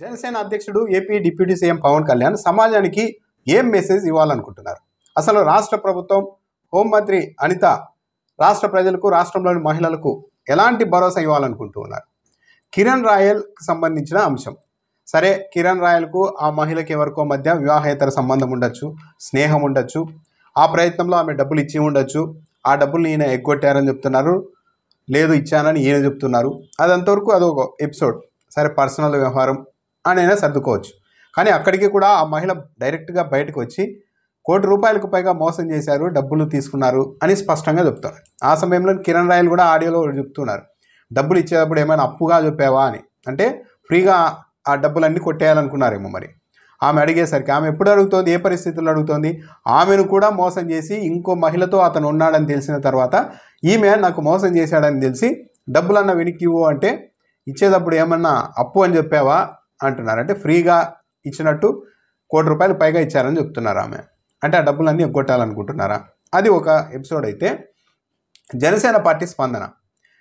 జనసేన అధ్యక్షుడు AP deputy CM Pawan Kalyan సమాజానికి ఏం మెసేజ్ ఇవ్వాలనుకుంటున్నారు? అసలు రాష్ట్ర ప్రభుత్వం, హోంమంత్రి అనిత రాష్ట్ర ప్రజలకు, రాష్ట్రంలోని మహిళలకు ఎలాంటి భరోసా ఇవ్వాలనుకుంటున్నారు? కిరణ్ రాయల్కి సంబంధించిన అంశం. సరే, కిరణ్ రాయల్కు ఆ మహిళకి ఎవరికో మధ్య వివాహేతర సంబంధం ఉండొచ్చు, స్నేహం ఉండొచ్చు, ఆ ప్రయత్నంలో ఆమె డబ్బులు ఇచ్చి ఉండొచ్చు, ఆ డబ్బులు ఈయన ఎగ్గొట్టారని చెప్తున్నారు, లేదు ఇచ్చానని ఈయన చెప్తున్నారు. అదంతవరకు అదొక ఎపిసోడ్. సరే, పర్సనల్ వ్యవహారం అని అయినా సర్దుకోవచ్చు. కానీ అక్కడికి కూడా ఆ మహిళ డైరెక్ట్గా బయటకు వచ్చి ₹1 కోటి పైగా మోసం చేశారు, డబ్బులు తీసుకున్నారు అని స్పష్టంగా చెప్తారు. ఆ సమయంలో కిరణ్ రాయల్ కూడా ఆడియోలో చెప్తున్నారు, డబ్బులు ఇచ్చేటప్పుడు ఏమైనా అప్పుగా చెప్పావా అని. అంటే ఫ్రీగా ఆ డబ్బులన్నీ కొట్టేయాలనుకున్నారేమో మరి. ఆమె అడిగేసరికి ఆమె ఎప్పుడు అడుగుతోంది, ఏ పరిస్థితుల్లో అడుగుతోంది? ఆమెను కూడా మోసం చేసి ఇంకో మహిళతో అతను ఉన్నాడని తెలిసిన తర్వాత ఈమె నాకు మోసం చేశాడని తెలిసి డబ్బులన్నా వెనక్కి ఇవ్వు అంటే ఇచ్చేటప్పుడు ఏమన్నా అప్పు అని చెప్పావా అంటున్నారు. అంటే ఫ్రీగా ఇచ్చినట్టు ₹1 కోటి పైగా ఇచ్చారని చెప్తున్నారు ఆమె. అంటే ఆ డబ్బులన్నీ ఎగ్గొట్టాలనుకుంటున్నారా? అది ఒక ఎపిసోడ్ అయితే, జనసేన పార్టీ స్పందన.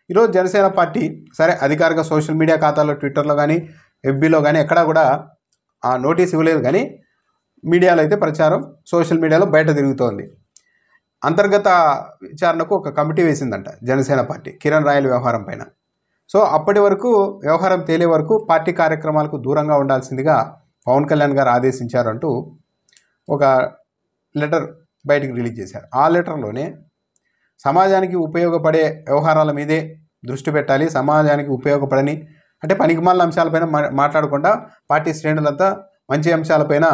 ఈరోజు జనసేన పార్టీ సరే అధికారిక సోషల్ మీడియా ఖాతాలో, ట్విట్టర్లో కానీ, ఎఫ్బీలో కానీ ఎక్కడా కూడా ఆ నోటీస్ ఇవ్వలేదు. కానీ మీడియాలో అయితే ప్రచారం, సోషల్ మీడియాలో బయట తిరుగుతోంది. అంతర్గత విచారణకు ఒక కమిటీ వేసిందంట జనసేన పార్టీ కిరణ్ రాయల్ వ్యవహారం పైన. సో అప్పటి వరకు వ్యవహారం తేలే వరకు పార్టీ కార్యక్రమాలకు దూరంగా ఉండాల్సిందిగా పవన్ కళ్యాణ్ గారు ఆదేశించారంటూ ఒక లెటర్ బయటికి రిలీజ్ చేశారు. ఆ లెటర్లోనే సమాజానికి ఉపయోగపడే వ్యవహారాల మీదే దృష్టి పెట్టాలి, సమాజానికి ఉపయోగపడని అంటే పనికిమాలిన అంశాలపైన మాట్లాడకుండా పార్టీ శ్రేణులంతా మంచి అంశాలపైన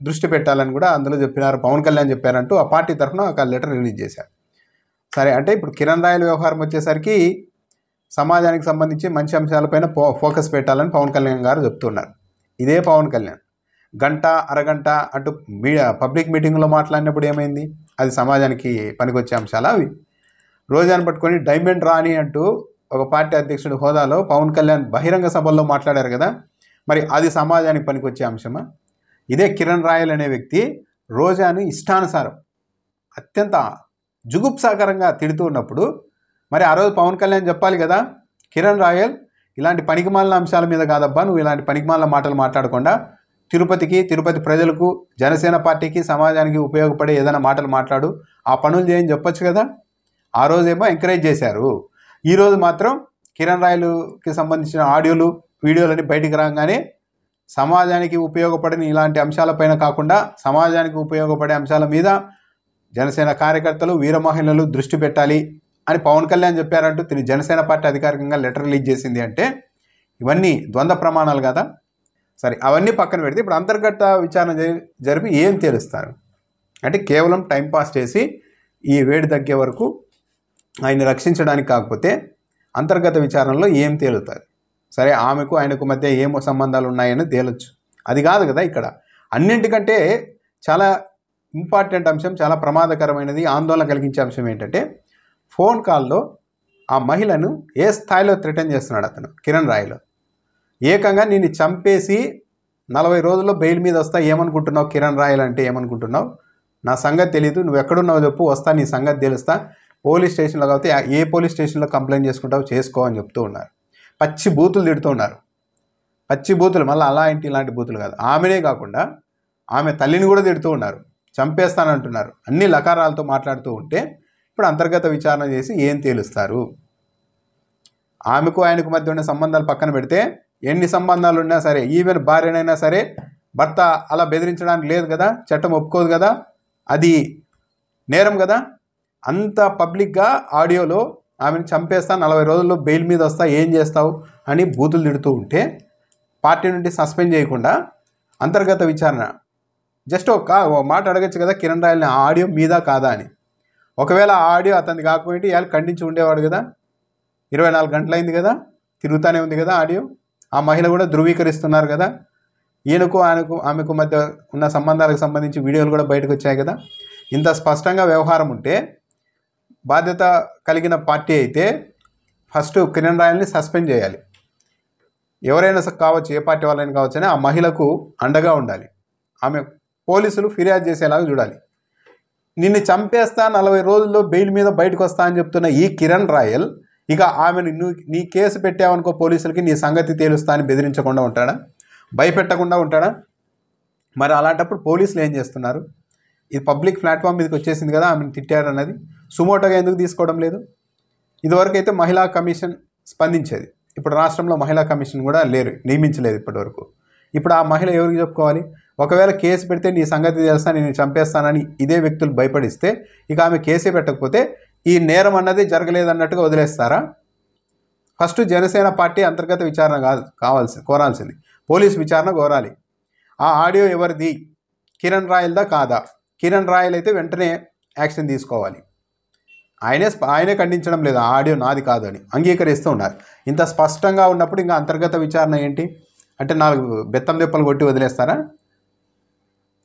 దృష్టి పెట్టాలని కూడా అందులో చెప్పినారు, పవన్ కళ్యాణ్ చెప్పారంటూ ఆ పార్టీ తరఫున ఒక లెటర్ రిలీజ్ చేశారు. సరే, అంటే ఇప్పుడు కిరణ్ రాయల్ వ్యవహారం వచ్చేసరికి సమాజానికి సంబంధించి మంచి అంశాలపైన ఫోకస్ పెట్టాలని పవన్ కళ్యాణ్ గారు చెప్తున్నారు. ఇదే పవన్ కళ్యాణ్ గంట, అరగంట అటు పబ్లిక్ మీటింగ్లో మాట్లాడినప్పుడు ఏమైంది? అది సమాజానికి పనికొచ్చే అంశాలా అవి? రోజాను పట్టుకొని డైమండ్ రాణి అంటూ ఒక పార్టీ అధ్యక్షుడి హోదాలో పవన్ కళ్యాణ్ బహిరంగ సభల్లో మాట్లాడారు కదా, మరి అది సమాజానికి పనికొచ్చే అంశమా? ఇదే కిరణ్ రాయల్ అనే వ్యక్తి రోజాను ఇష్టానుసారం అత్యంత జుగుప్సాకరంగా తిడుతూ ఉన్నప్పుడు మరి ఆ రోజు పవన్ కళ్యాణ్ చెప్పాలి కదా, కిరణ్ రాయల్ ఇలాంటి పనికిమాలిన అంశాల మీద కాదబ్బా, నువ్వు ఇలాంటి పనికిమాలిన మాటలు మాట్లాడకుండా తిరుపతి ప్రజలకు, జనసేన పార్టీకి, సమాజానికి ఉపయోగపడే ఏదైనా మాటలు మాట్లాడు, ఆ పనులు చేయని చెప్పొచ్చు కదా. ఆ రోజేమో ఎంకరేజ్ చేశారు. ఈరోజు మాత్రం కిరణ్ రాయల్కి సంబంధించిన ఆడియోలు, వీడియోలని బయటికి రాగానే సమాజానికి ఉపయోగపడని ఇలాంటి అంశాలపైన కాకుండా సమాజానికి ఉపయోగపడే అంశాల మీద జనసేన కార్యకర్తలు, వీర మహిళలు దృష్టి పెట్టాలి అని పవన్ కళ్యాణ్ చెప్పారంటూ జనసేన పార్టీ అధికారికంగా లెటర్ రిలీజ్ చేసింది. అంటే ఇవన్నీ ద్వంద్వ ప్రమాణాలు కదా. సరే, అవన్నీ పక్కన పెడితే ఇప్పుడు అంతర్గత విచారణ జరిపి ఏం తేలుస్తారు అంటే కేవలం టైంపాస్ చేసి ఈ వేడి తగ్గే వరకు ఆయన్ని రక్షించడానికి కాకపోతే అంతర్గత విచారణలో ఏం తేలుతుంది? సరే, ఆమెకు ఆయనకు మధ్య ఏమో సంబంధాలు ఉన్నాయని తేలొచ్చు. అది కాదు కదా ఇక్కడ. అన్నింటికంటే చాలా ఇంపార్టెంట్ అంశం, చాలా ప్రమాదకరమైనది, ఆందోళన కలిగించే అంశం ఏంటంటే ఫోన్ కాల్లో ఆ మహిళను ఏ స్థాయిలో థ్రెటన్ చేస్తున్నాడు అతను కిరణ్ రాయల్. ఏకంగా నిన్ను చంపేసి 40 రోజుల్లో బెయిల్ మీద వస్తా, ఏమనుకుంటున్నావు కిరణ్ రాయల్ అంటే ఏమనుకుంటున్నావు? నా సంగతి తెలీదు, నువ్వు ఎక్కడున్నావు చెప్పు, వస్తా, నీ సంగతి తెలుస్తా, పోలీస్ స్టేషన్లో కాబట్టి ఏ పోలీస్ స్టేషన్లో కంప్లైంట్ చేసుకుంటావు చేసుకో అని చెప్తూ ఉన్నారు. పచ్చి బూతులు తిడుతూ ఉన్నారు. పచ్చి బూతులు, మళ్ళీ అలా ఏంటి ఇలాంటి బూతులు కాదు, ఆమెనే కాకుండా ఆమె తల్లిని కూడా తిడుతూ ఉన్నారు, చంపేస్తానంటున్నారు, అన్ని లకారాలతో మాట్లాడుతూ ఉంటే ఇప్పుడు అంతర్గత విచారణ చేసి ఏం తేలుస్తారు? ఆమెకు ఆయనకు మధ్య ఉన్న సంబంధాలు పక్కన పెడితే ఎన్ని సంబంధాలు ఉన్నా సరే, ఈవెన్ భార్యనైనా సరే భర్త అలా బెదిరించడానికి లేదు కదా, చట్టం ఒప్పుకోదు కదా, అది నేరం కదా. అంత పబ్లిక్గా ఆడియోలో ఆమెను చంపేస్తా, 40 రోజుల్లో బెయిల్ మీద వస్తా, ఏం చేస్తావు అని బూతులు తిడుతూ ఉంటే పార్టీ నుండి సస్పెండ్ చేయకుండా అంతర్గత విచారణ జస్ట్ ఒక మాట అడగచ్చు కదా, కిరణ్ రాయల్ని ఆ ఆడియో మీద కాదా అని. ఒకవేళ ఆ ఆడియో అతనిది కాకపోతే ఇవాళ ఖండించి ఉండేవాడు కదా. 24 గంటలైంది కదా, తిరుగుతూనే ఉంది కదా ఆడియో. ఆ మహిళ కూడా ధృవీకరిస్తున్నారు కదా, ఆమెకు మధ్య ఉన్న సంబంధాలకు సంబంధించి వీడియోలు కూడా బయటకు వచ్చాయి కదా. ఇంత స్పష్టంగా వ్యవహారం ఉంటే బాధ్యత కలిగిన పార్టీ అయితే ఫస్ట్ కిరణ్ రాయల్ని సస్పెండ్ చేయాలి. ఎవరైనా కావచ్చు, ఏ పార్టీ వాళ్ళైనా కావచ్చు అని ఆ మహిళకు అండగా ఉండాలి. ఆమె పోలీసులు ఫిర్యాదు చేసేలాగా చూడాలి. నిన్ను చంపేస్తా, 40 రోజుల్లో బెయిల్ మీద బయటకు వస్తా అని చెప్తున్న ఈ కిరణ్ రాయల్ ఇక ఆమెను నీ కేసు పెట్టావనుకో పోలీసులకి, నీ సంగతి తేలుస్తా అని బెదిరించకుండా ఉంటాడా? భయపెట్టకుండా ఉంటాడా? మరి అలాంటప్పుడు పోలీసులు ఏం చేస్తున్నారు? ఇది పబ్లిక్ ప్లాట్ఫామ్ మీదకి వచ్చేసింది కదా, ఆమెను తిట్టారన్నది సుమోటోగా ఎందుకు తీసుకోవడం లేదు? ఇదివరకు అయితే మహిళా కమిషన్ స్పందించేది, ఇప్పుడు రాష్ట్రంలో మహిళా కమిషన్ కూడా లేరు, నియమించలేదు ఇప్పటివరకు. ఇప్పుడు ఆ మహిళ ఎవరికి చెప్పుకోవాలి? ఒకవేళ కేసు పెడితే నీ సంగతి తెలుసా, నేను చంపేస్తానని ఇదే వ్యక్తులు భయపడిస్తే ఇక ఆమె కేసే పెట్టకపోతే ఈ నేరం అన్నది జరగలేదన్నట్టుగా వదిలేస్తారా? ఫస్ట్ జనసేన పార్టీ అంతర్గత విచారణ కోరాల్సింది, పోలీసు విచారణ కోరాలి. ఆ ఆడియో ఎవరిది? కిరణ్ రాయల్దా కాదా? కిరణ్ రాయల్ అయితే వెంటనే యాక్షన్ తీసుకోవాలి. ఆయనే ఖండించడం లేదు, ఆ ఆడియో నాది కాదు అని అంగీకరిస్తూ ఉన్నారు. ఇంత స్పష్టంగా ఉన్నప్పుడు ఇంకా అంతర్గత విచారణ ఏంటి అంటే 4 బెత్తం దెప్పలు కొట్టి వదిలేస్తారా?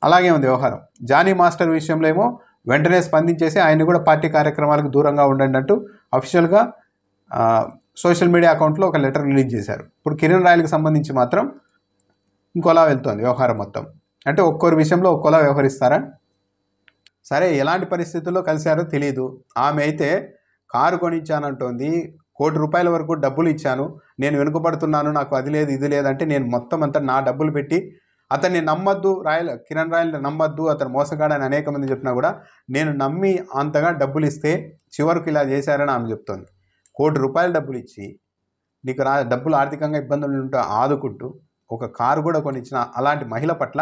అలాగే ఉంది వ్యవహారం. జానీ మాస్టర్ విషయంలో ఏమో వెంటనే స్పందించేసి ఆయన కూడా పార్టీ కార్యక్రమాలకు దూరంగా ఉండండి అంటూ అఫీషియల్గా సోషల్ మీడియా అకౌంట్లో ఒక లెటర్ రిలీజ్ చేశారు. ఇప్పుడు కిరణ్ రాయల్కి సంబంధించి మాత్రం ఇంకోలా వెళ్తోంది వ్యవహారం మొత్తం. అంటే ఒక్కొరి విషయంలో ఒక్కోలా వ్యవహరిస్తారా? సరే, ఎలాంటి పరిస్థితుల్లో కలిశారో తెలియదు. ఆమె అయితే కారు కొనిచ్చానంటోంది, ₹1,00,00,000 వరకు డబ్బులు ఇచ్చాను, నేను వెనుకబడుతున్నాను, నాకు అది లేదు ఇది లేదంటే నేను మొత్తం అంతా నా డబ్బులు పెట్టి అతన్ని నమ్మద్దు, కిరణ్ రాయల్ని నమ్మద్దు, అతను మోసగాడని అనేక మంది చెప్పినా కూడా నేను నమ్మి అంతగా డబ్బులు ఇస్తే చివరికి ఇలా చేశారని ఆమె చెప్తోంది. ₹1,00,00,000 డబ్బులు ఇచ్చి నీకు డబ్బులు ఆర్థికంగా ఇబ్బందులు ఉంటూ ఆదుకుంటూ ఒక కారు కూడా కొనిచ్చిన అలాంటి మహిళ పట్ల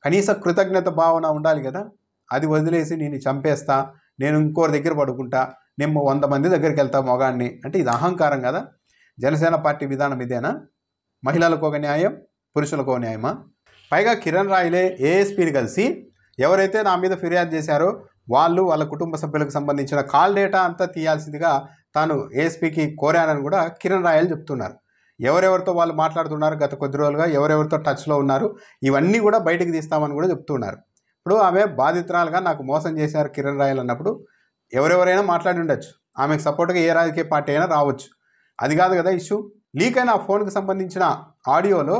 కనీస కృతజ్ఞత భావన ఉండాలి కదా. అది వదిలేసి నేను చంపేస్తా, నేను ఇంకోరి దగ్గర పడుకుంటా, నేను 100 మంది దగ్గరికి వెళ్తా మొగాడిని అంటే ఇది అహంకారం కదా. జనసేన పార్టీ విధానం ఇదేనా? మహిళలకు ఒక న్యాయం, పురుషులకు ఒక న్యాయమా? పైగా కిరణ్ రాయలే ఏఎస్పీని కలిసి ఎవరైతే నా మీద ఫిర్యాదు చేశారో వాళ్ళ కుటుంబ సభ్యులకు సంబంధించిన కాల్ డేటా అంతా తీయాల్సిందిగా తాను ఏఎస్పీకి కోరానని కూడా కిరణ్ రాయల్ చెప్తున్నారు. ఎవరెవరితో వాళ్ళు మాట్లాడుతున్నారు, గత కొద్ది రోజులుగా ఎవరెవరితో టచ్లో ఉన్నారు, ఇవన్నీ కూడా బయటకు తీస్తామని కూడా చెప్తున్నారు. ఇప్పుడు ఆమె బాధితురాలుగా నాకు మోసం చేశారు కిరణ్ రాయల్ అన్నప్పుడు ఎవరెవరైనా మాట్లాడి ఉండొచ్చు, ఆమెకు సపోర్ట్గా ఏ రాజకీయ పార్టీ అయినా రావచ్చు. అది కాదు కదా ఇష్యూ. లీక్ అయిన ఆ ఫోన్కి సంబంధించిన ఆడియోలో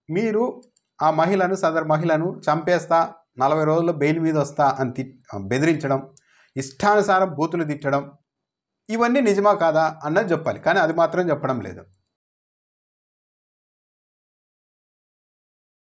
మీరు ఆ సదరు మహిళను చంపేస్తా, 40 రోజుల్లో బెయిల్ మీద వస్తా అని బెదిరించడం, ఇష్టానుసారం బూతులు తిట్టడం, ఇవన్నీ నిజమా కాదా అన్నది చెప్పాలి. కానీ అది మాత్రం చెప్పడం లేదు.